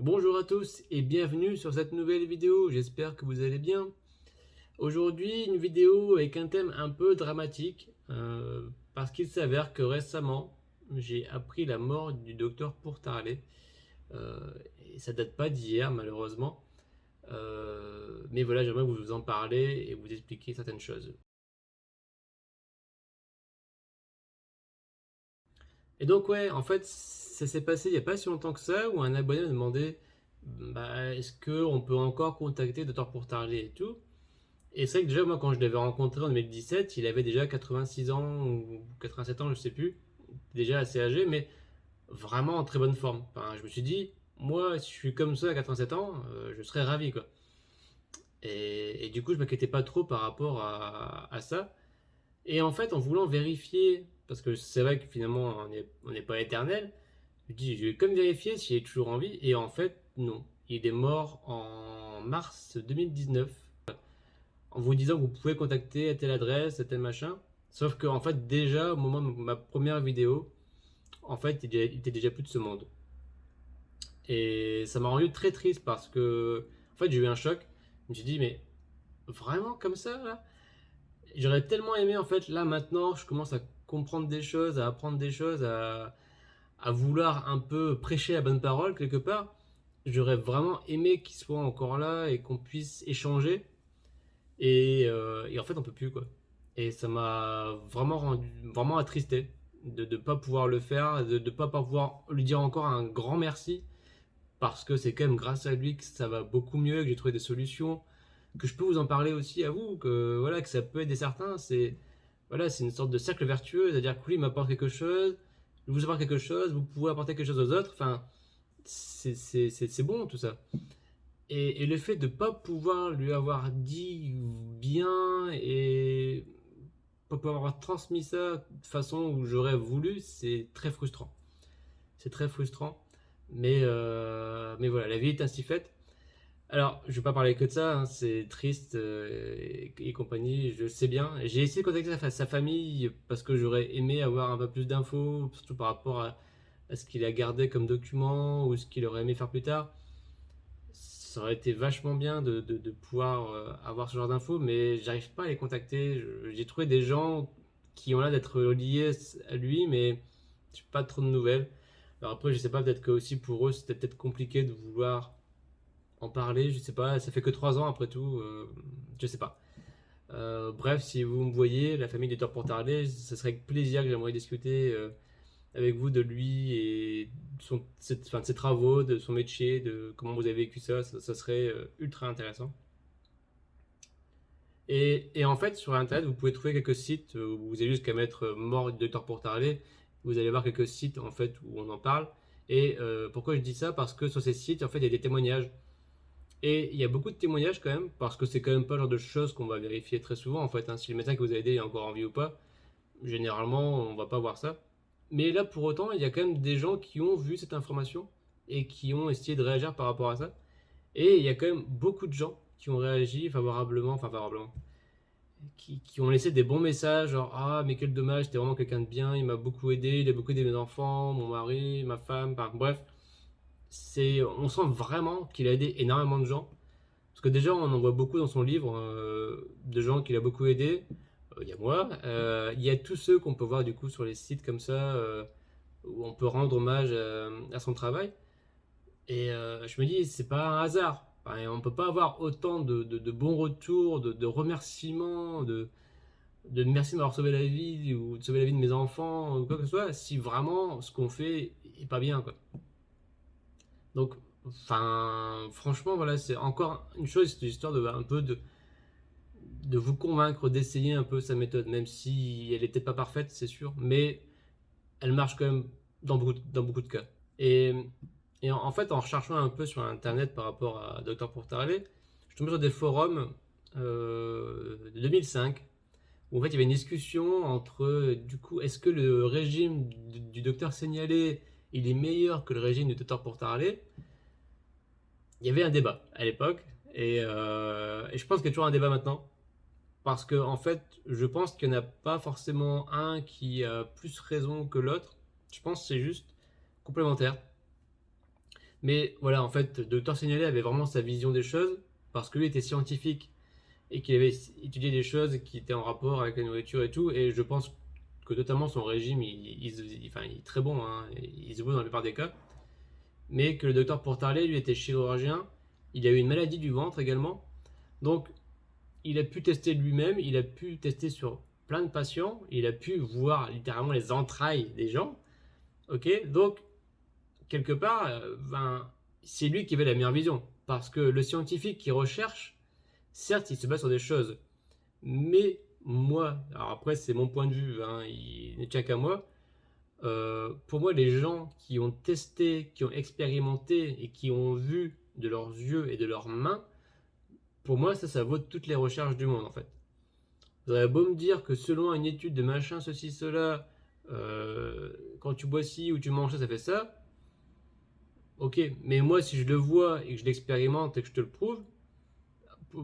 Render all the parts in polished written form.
Bonjour à tous et bienvenue sur cette nouvelle vidéo, j'espère que vous allez bien. Aujourd'hui, une vidéo avec un thème un peu dramatique, parce qu'il s'avère que récemment, j'ai appris la mort du docteur Pourtarlet. Euh, et ça date pas d'hier, malheureusement. Mais voilà, j'aimerais vous en parler et vous expliquer certaines choses. Et donc ouais, en fait, ça s'est passé il n'y a pas si longtemps que ça, où un abonné m'a demandé bah, est-ce qu'on peut encore contacter Dr Pourtarlet et tout. Et c'est vrai que déjà, moi, quand je l'avais rencontré en 2017, il avait déjà 86 ans ou 87 ans, je sais plus, déjà assez âgé, mais vraiment en très bonne forme. Enfin, je me suis dit, moi, si je suis comme ça à 87 ans, je serais ravi, quoi. Et du coup, je m'inquiétais pas trop par rapport à ça. Et en fait, en voulant vérifier, parce que c'est vrai que finalement, on n'est pas éternel, je dis, je vais comme vérifier s'il est toujours en vie. Et en fait, non. Il est mort en mars 2019 en vous disant que vous pouvez contacter à telle adresse, à tel machin. Sauf que, en fait, déjà, au moment de ma première vidéo, en fait, il était déjà plus de ce monde. Et ça m'a rendu très triste parce que, en fait, j'ai eu un choc. Je me suis dit, mais vraiment comme ça, là? J'aurais tellement aimé, en fait, là, maintenant, je commence à comprendre des choses, à apprendre des choses, à vouloir un peu prêcher la bonne parole, quelque part. J'aurais vraiment aimé qu'il soit encore là et qu'on puisse échanger. Et en fait, on peut plus, quoi. Et ça m'a vraiment rendu, vraiment attristé de ne pas pouvoir le faire, de ne pas pouvoir lui dire encore un grand merci, parce que c'est quand même grâce à lui que ça va beaucoup mieux, que j'ai trouvé des solutions, que je peux vous en parler aussi à vous, que voilà, que ça peut aider certains. C'est voilà, c'est une sorte de cercle vertueux, c'est-à-dire que lui m'apporte quelque chose, vous apporte quelque chose, vous pouvez apporter quelque chose aux autres. Enfin, c'est bon tout ça. Et le fait de ne pas pouvoir lui avoir dit bien et pas pouvoir avoir transmis ça de façon où j'aurais voulu, c'est très frustrant. C'est très frustrant. Mais voilà, la vie est ainsi faite. Alors, je vais pas parler que de ça, hein, c'est triste et compagnie, je sais bien. J'ai essayé de contacter sa famille parce que j'aurais aimé avoir un peu plus d'infos, surtout par rapport à ce qu'il a gardé comme document ou ce qu'il aurait aimé faire plus tard. Ça aurait été vachement bien de pouvoir avoir ce genre d'infos, mais j'arrive pas à les contacter. J'ai trouvé des gens qui ont l'air d'être liés à lui, mais j'ai pas trop de nouvelles. Alors après, je sais pas, peut-être que aussi pour eux, c'était peut-être compliqué de vouloir en parler. Je sais pas, ça fait que 3 ans après tout. Je sais pas. Bref, si vous me voyez, la famille des Torts pour Tarlet, ce serait avec plaisir que j'aimerais discuter avec vous de lui et de ses travaux, de son métier, de comment vous avez vécu ça. Ça serait ultra intéressant. Et en fait, sur Internet, vous pouvez trouver quelques sites où vous avez juste qu'à mettre mort du docteur Pourtarlet. Vous allez voir quelques sites en fait où on en parle. Et pourquoi je dis ça? Parce que sur ces sites, en fait, il y a des témoignages. Et il y a beaucoup de témoignages quand même, parce que c'est quand même pas le genre de choses qu'on va vérifier très souvent en fait, hein. Si le médecin qui vous a aidé est encore en vie ou pas, généralement on va pas voir ça. Mais là pour autant, il y a quand même des gens qui ont vu cette information et qui ont essayé de réagir par rapport à ça. Et il y a quand même beaucoup de gens qui ont réagi favorablement, enfin favorablement, qui ont laissé des bons messages, genre ah mais quel dommage, c'était vraiment quelqu'un de bien, il m'a beaucoup aidé, il a beaucoup aidé mes enfants, mon mari, ma femme, enfin bref, on sent vraiment qu'il a aidé énormément de gens. Parce que déjà, on en voit beaucoup dans son livre de gens qu'il a beaucoup aidé. Il y a moi. Il y a tous ceux qu'on peut voir du coup sur les sites comme ça, où on peut rendre hommage à son travail. Et je me dis, c'est pas un hasard. Enfin, on peut pas avoir autant de bons retours, de remerciements, de merci de m'avoir sauvé la vie ou de sauver la vie de mes enfants ou quoi que ce soit, si vraiment ce qu'on fait est pas bien, quoi. Donc, enfin, franchement, voilà, c'est encore une chose, c'est l'histoire de un peu de vous convaincre d'essayer un peu sa méthode, même si elle n'était pas parfaite, c'est sûr, mais elle marche quand même dans beaucoup de cas. Et, en fait, en recherchant un peu sur Internet par rapport à Dr Pourtarlet, je tombais sur des forums de 2005, où en fait il y avait une discussion entre, du coup, est-ce que le régime du docteur Signalé, il est meilleur que le régime du docteur Pourtarlet? Il y avait un débat à l'époque, et je pense qu'il y a toujours un débat maintenant. Parce que, en fait, je pense qu'il n'y en a pas forcément un qui a plus raison que l'autre. Je pense que c'est juste complémentaire. Mais voilà, en fait, le docteur Seignelay avait vraiment sa vision des choses parce que lui était scientifique et qu'il avait étudié des choses qui étaient en rapport avec la nourriture et tout. Et je pense que notamment son régime, enfin, il est très bon, hein, il se vaut dans la plupart des cas. Mais que le docteur Portarlet, lui, était chirurgien. Il a eu une maladie du ventre également. Donc, il a pu tester lui-même, il a pu tester sur plein de patients, il a pu voir littéralement les entrailles des gens. Ok, donc quelque part, ben, c'est lui qui avait la meilleure vision. Parce que le scientifique qui recherche, certes, il se base sur des choses. Mais moi, alors après, c'est mon point de vue, hein, il ne tient qu'à moi. Pour moi, les gens qui ont testé, qui ont expérimenté et qui ont vu de leurs yeux et de leurs mains, pour moi, ça vaut toutes les recherches du monde en fait. Vous aurez beau me dire que selon une étude de machin, ceci, cela, quand tu bois ci ou tu manges ça, ça fait ça. Ok, mais moi, si je le vois et que je l'expérimente et que je te le prouve,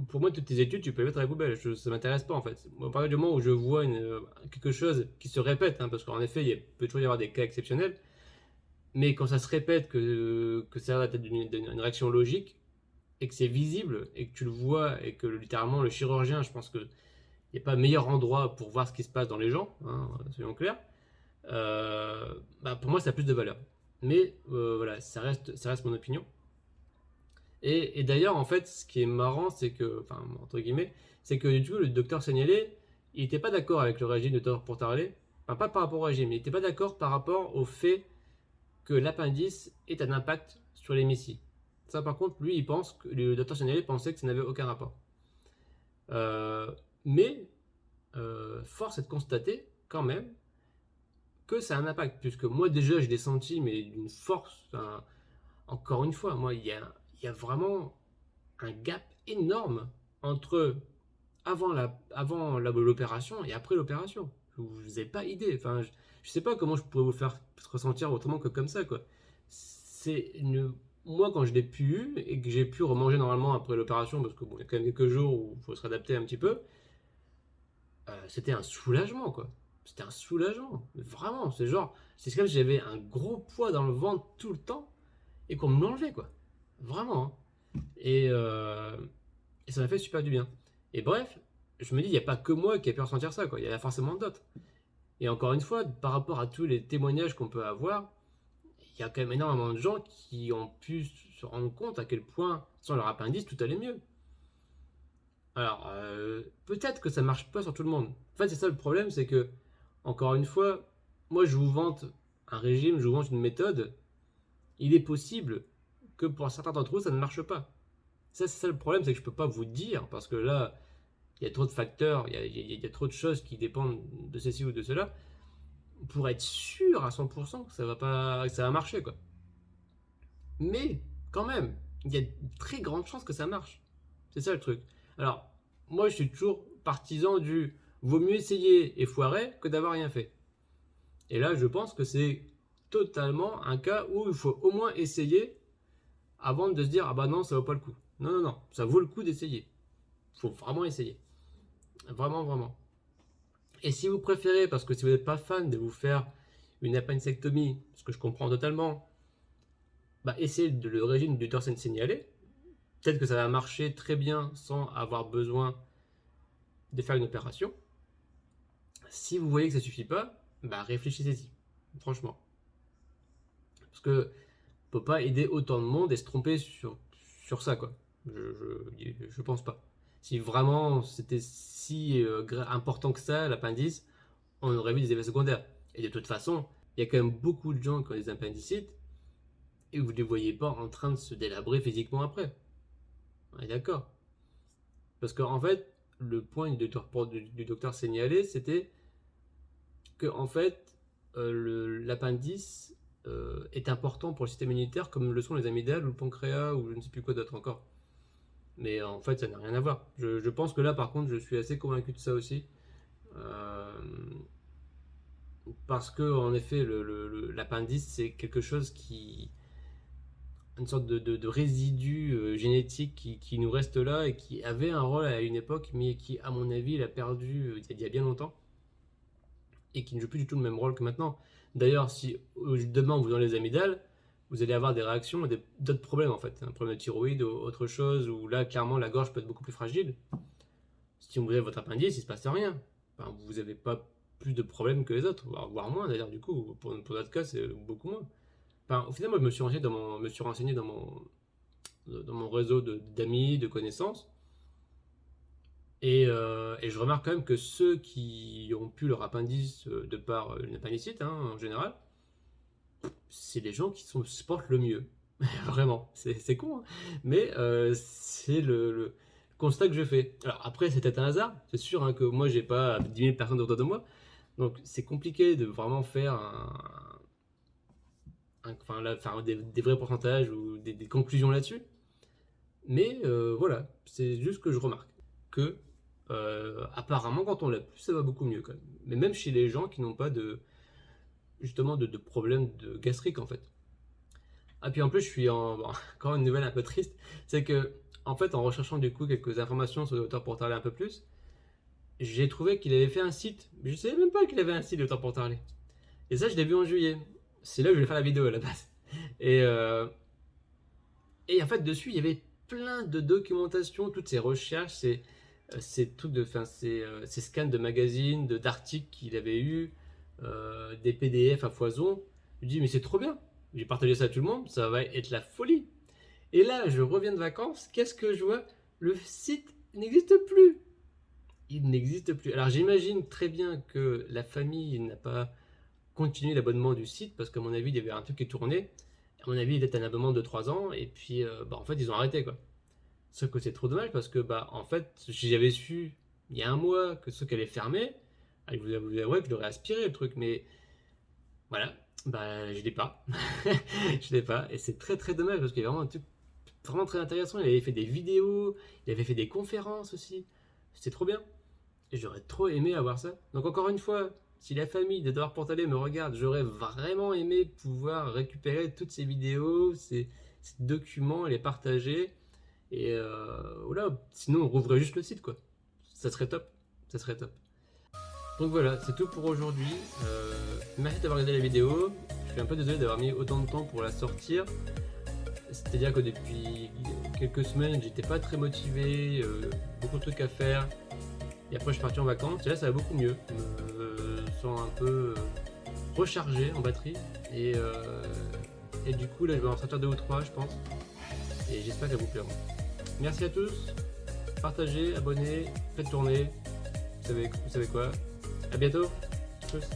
pour moi, toutes tes études, tu peux les mettre à la poubelle. Ça m'intéresse pas en fait. Moi, à partir du moment où je vois quelque chose qui se répète, hein, parce qu'en effet, il peut toujours y avoir des cas exceptionnels, mais quand ça se répète, que ça a la tête d'une réaction logique, et que c'est visible, et que tu le vois, et que littéralement le chirurgien, je pense qu'il n'y a pas meilleur endroit pour voir ce qui se passe dans les gens, hein, soyons clairs, bah pour moi ça a plus de valeur. Mais voilà, ça reste mon opinion. Et d'ailleurs, en fait, ce qui est marrant, c'est que, enfin, entre guillemets, c'est que du coup, le docteur Seignelay, il n'était pas d'accord avec le régime de Dr Portarlet, enfin, pas par rapport au régime, il n'était pas d'accord par rapport au fait que l'appendice ait un impact sur les missiles. Ça, par contre, lui, il pense que le docteur Seignelay pensait que ça n'avait aucun rapport. Euh, mais force est de constater quand même que ça a un impact, puisque moi déjà je l'ai senti, mais d'une force. Enfin, encore une fois, moi il y a vraiment un gap énorme entre l'opération et après l'opération. Vous n'avez pas idée. Enfin, je sais pas comment je pourrais vous faire ressentir autrement que comme ça, quoi. C'est une... Moi, quand je l'ai pu et que j'ai pu remanger normalement après l'opération, parce que bon, il y a quand même quelques jours où il faut se réadapter un petit peu, c'était un soulagement, quoi. C'était un soulagement. Vraiment, c'est comme si j'avais un gros poids dans le ventre tout le temps et qu'on me l'enlevait, quoi. Vraiment, hein. Et ça m'a fait super du bien. Et bref, je me dis, il n'y a pas que moi qui ai pu ressentir ça, quoi. Il y en a forcément d'autres. Et encore une fois, par rapport à tous les témoignages qu'on peut avoir, il y a quand même énormément de gens qui ont pu se rendre compte à quel point, sans leur appendice, tout allait mieux. Alors, peut-être que ça marche pas sur tout le monde. En fait, c'est ça le problème, c'est que, encore une fois, moi je vous vante un régime, je vous vante une méthode. Il est possible que pour certains d'entre vous, ça ne marche pas. Ça, c'est ça le problème, c'est que je peux pas vous dire, parce que là, il y a trop de facteurs, il y a trop de choses qui dépendent de ceci ou de cela, pour être sûr à 100% que ça va pas, que ça va marcher, quoi. Mais, quand même, il y a de très grandes chances que ça marche. C'est ça le truc. Alors, moi, je suis toujours partisan du vaut mieux essayer et foirer que d'avoir rien fait. Et là, je pense que c'est totalement un cas où il faut au moins essayer avant de se dire ah bah non, ça vaut pas le coup. Non, non, non, ça vaut le coup d'essayer. Il faut vraiment essayer. Vraiment, vraiment. Et si vous préférez, parce que si vous n'êtes pas fan de vous faire une appendicectomie, ce que je comprends totalement, bah essayez le régime du Dorsen signalé. Peut-être que ça va marcher très bien sans avoir besoin de faire une opération. Si vous voyez que ça suffit pas, bah réfléchissez-y, franchement. Parce que on peut pas aider autant de monde et se tromper sur ça, quoi. Je pense pas. Si vraiment c'était si important que ça, l'appendice, on aurait vu des effets secondaires. Et de toute façon, il y a quand même beaucoup de gens qui ont des appendicites et vous ne les voyez pas en train de se délabrer physiquement après. On est d'accord. Parce qu'en fait, le point du docteur signalé, c'était que en fait, l'appendice est important pour le système immunitaire comme le sont les amygdales ou le pancréas ou je ne sais plus quoi d'autre encore. Mais en fait, ça n'a rien à voir. Je pense que là, par contre, je suis assez convaincu de ça aussi. Euh, Parce que, en effet, l'appendice, c'est quelque chose qui. Une sorte de résidu génétique qui nous reste là et qui avait un rôle à une époque, mais qui, à mon avis, l'a perdu il y a bien longtemps et qui ne joue plus du tout le même rôle que maintenant. D'ailleurs, si demain on vous donne les amygdales, vous allez avoir des réactions et d'autres problèmes en fait. Un problème de thyroïde ou autre chose, où là, clairement, la gorge peut être beaucoup plus fragile. Si vous avez votre appendice, il ne se passe rien. Enfin, vous n'avez pas plus de problèmes que les autres, voire moins d'ailleurs, du coup. Pour notre cas, c'est beaucoup moins. Enfin, au final, moi, je me suis renseigné dans mon réseau d'amis, de connaissances. Et je remarque quand même que ceux qui ont pu leur appendice de par une appendicite, hein, en général, c'est les gens qui se portent le mieux. Vraiment, c'est con, hein. Mais c'est le constat que je fais. Alors après, c'est peut-être un hasard. C'est sûr, hein, que moi, j'ai pas 10 000 personnes autour de moi. Donc c'est compliqué de vraiment faire enfin, là, faire des vrais pourcentages ou des conclusions là-dessus. Mais voilà, c'est juste que je remarque que apparemment, quand on l'a plus, ça va beaucoup mieux quand même. Mais même chez les gens qui n'ont pas justement de problèmes de gastrique en fait. Ah puis en plus, je suis bon, encore une nouvelle un peu triste, c'est que en fait, en recherchant du coup quelques informations sur l'auteur pour parler un peu plus, j'ai trouvé qu'il avait fait un site. Je ne savais même pas qu'il avait un site l'auteur pour parler. Et ça, je l'ai vu en juillet. C'est là où je voulais faire la vidéo à la base. Et, euh, et en fait, dessus, il y avait plein de documentation, toutes ces recherches, ces trucs ces scans de magazines, d'articles qu'il avait eu, des PDF à foison. Je me dis, mais c'est trop bien. J'ai partagé ça à tout le monde, ça va être la folie. Et là, je reviens de vacances, qu'est-ce que je vois? Le site n'existe plus. Il n'existe plus. Alors j'imagine très bien que la famille n'a pas continué l'abonnement du site, parce qu'à mon avis, il y avait un truc qui tournait. À mon avis, il était un abonnement de 3 ans, et puis en fait, ils ont arrêté quoi. Sauf que c'est trop dommage parce que en fait, si j'avais su il y a un mois que ce qu'elle est fermé, je vous avouerais que je l'aurais aspiré le truc, mais voilà, je l'ai pas. Je l'ai pas, et c'est très très dommage parce qu'il y a vraiment un truc vraiment très intéressant. Il avait fait des vidéos, il avait fait des conférences aussi. C'était trop bien. Et j'aurais trop aimé avoir ça. Donc encore une fois, si la famille de Devoir Portaler me regarde, j'aurais vraiment aimé pouvoir récupérer toutes ces vidéos, ces documents et les partager. Et voilà, sinon on rouvrait juste le site quoi. Ça serait top. Ça serait top. Donc voilà, c'est tout pour aujourd'hui. Merci d'avoir regardé la vidéo. Je suis un peu désolé d'avoir mis autant de temps pour la sortir. C'est-à-dire que depuis quelques semaines, j'étais pas très motivé, beaucoup de trucs à faire. Et après, je suis parti en vacances. Et là, ça va beaucoup mieux. Je me sens un peu rechargé en batterie. Et du coup, là, je vais en sortir 2 ou 3, je pense. Et j'espère qu'elles vous plairont. Merci à tous. Partagez, abonnez, faites tourner. Vous savez quoi. À bientôt. Tchuss.